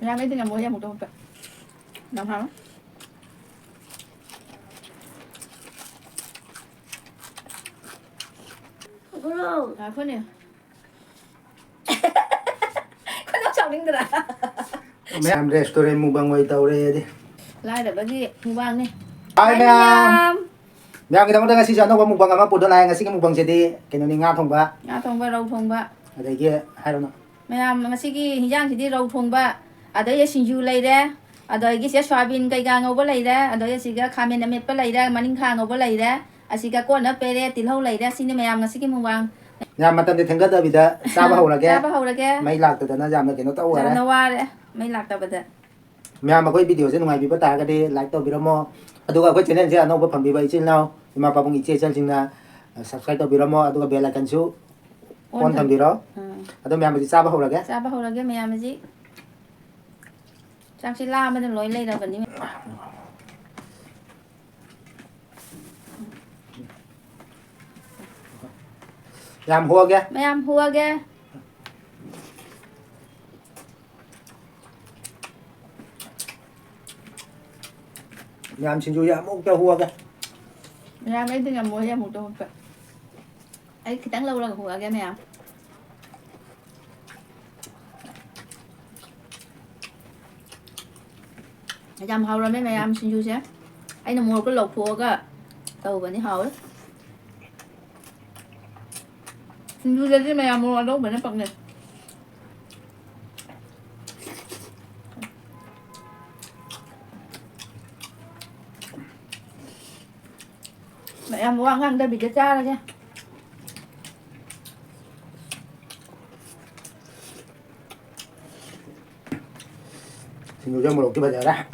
Ra mấy tiếng là mua ra một tô đồng hả phun nè con nó chọc đến rồi mấy em restaurant mua bằng ngoài tàu đây đi lại được cái gì mua bằng đi ai mấy em kita mau dengar sih sana mau bang apa podo lain ngasih mau bang jadi kena ni ngatong ba thong ba rau thong ba ada kia hai đâu mayam ngasigi hinjang sidi rau thong ba adai sinju leire adai gi se soyabin kai ga ngau ba leire adai siga khamen amet pa leire maning kha ngau ba leire asiga ko na pere tilhau leire sini mayam ngasigi mu bang nhà mà tâm thì thằng cái đó sao bao là sao bao cái mấy lạc từ nó giảm là cái nó tao nó qua đấy mấy lạc tao bật mẹ mà có video trên ngoài bị bắt ta cái đi like tao bị nó mò aduga ko channel je ano ba pambi ba ichil now ima pa pong ichil channel singna subscribe to biro mo aduga bell icon su on tham biro adu mẹ mà sa ba ho la ge mẹ mà gì trang chỉ la mới được lối lên đâu vẫn như làm hua ge mẹ em hua ge làm xin chú ya một cho hua ge ra mấy tiếng là mua ra một tô ấy cái tán lâu là hùa cái mẹ làm hầu rồi mấy mẹ em xin chú xe ấy là mua cái lột phùa cơ tàu vẫn đi hầu đấy xin chú xe chứ mẹ em mua đâu mà nó bật này mẹ em mua ăn đây bị cái cha ra nha xin chú cho một cái bây giờ ra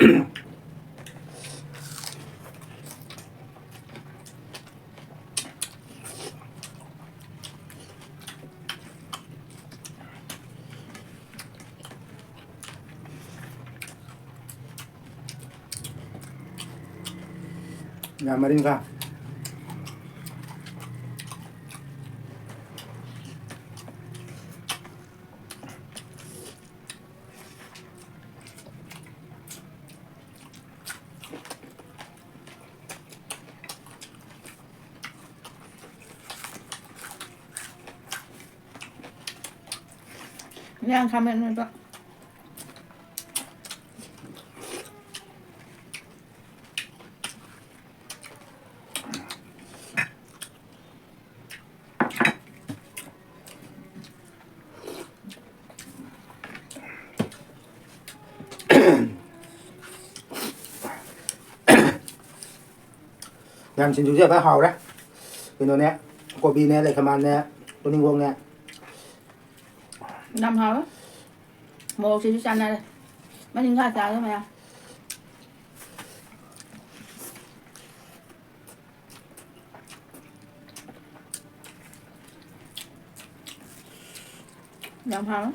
nhà mà đi ra Yang kamen itu. làm xin chú cho cái hầu đó cái nó nè cô bi nè lại cầm ăn nè tôi ninh vuông nè Năm hầu một xin chú xanh này mấy tiếng khác sao đó mẹ năm hầu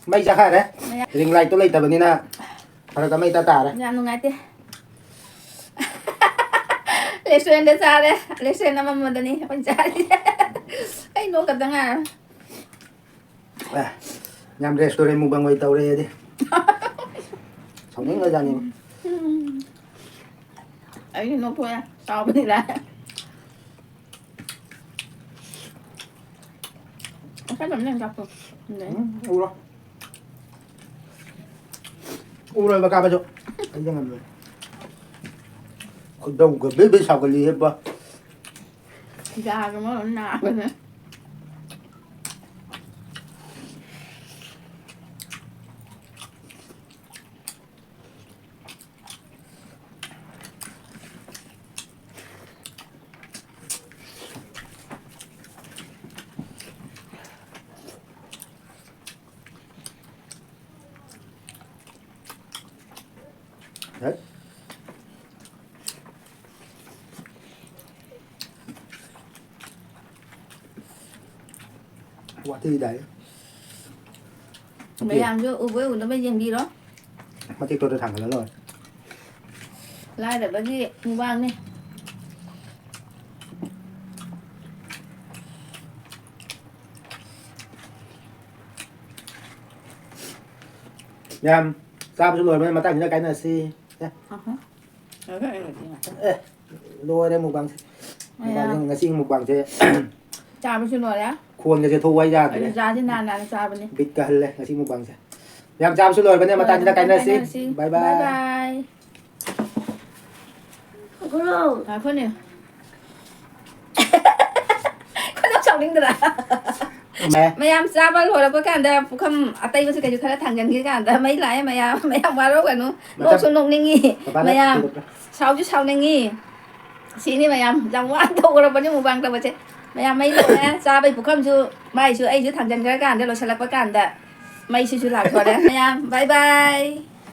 ไม่จะค่ะนะริงไลตัวเลยแต่วันนี้นะเราก็ไม่ตาตาเลย ยามนงไงเต้เลสเวนเดซาเดเลสเวนน้ำมันมันนี่ปัญจาไอ้โนกับดังอ่ะ nhằm restaurant mukbang way tàu đây đi sống những người già nhiều ไอ้โนพูดอ่ะชอบนี่แหละแค่แบบนี้กับผมเนี่ย u rồi u rồi bà ca bà chỗ anh đang làm rồi còn đâu có biết sao cái gì hết ba ยาก็มันหนาไปเลย đấy quả thi đấy พยายามจะอุ้ยnóไม่ยังดีหรอ mà thì tôi đã thẳng rồi rồi ไล่แต่บางทีมึงว่างนี่ nhằm sao rồi mà tăng cho cái này xí nhá เออก็จริงอ่ะ ê lôi đây mukbang mukbang cái xin mukbang thế จ่าไปชุนหน่อยแล้ว khuôn cái thu quay ra ไอ้ cái จ่าที่นานจ่าไปนี่ bịt cả lên cái xin mukbang thế nhằm sao rồi bây giờ mà tăng cho cái này xí bye บาย bye บาย ก็รู้ หาคนเนี่ยคนต้องชอบลิงก์ตลอด mẹ พยายามทราบว่าโหเราประกันแต่ผู้คำอัตย์ก็จะเกิดอยู่แค่ทางกันคือกันแต่ไม่หลายพยายามว่าเรากันนู้โลกสนุกนี่งี้ bà พยายาม bác ชาวจะชาวนี่งี้สีนี่พยายามจำว่าถูกเราเป็นยังหมู่บ้านแต่ว่าเจ๊พยายามไม่รู้นะทราบไปผู้คำชื่อไม่ชื่อไอ้ชื่อทางกันคือกันเดี๋ยวเราฉลาดประกันแต่ไม่ชื่อหลักพอแล้วพยายามบายบาย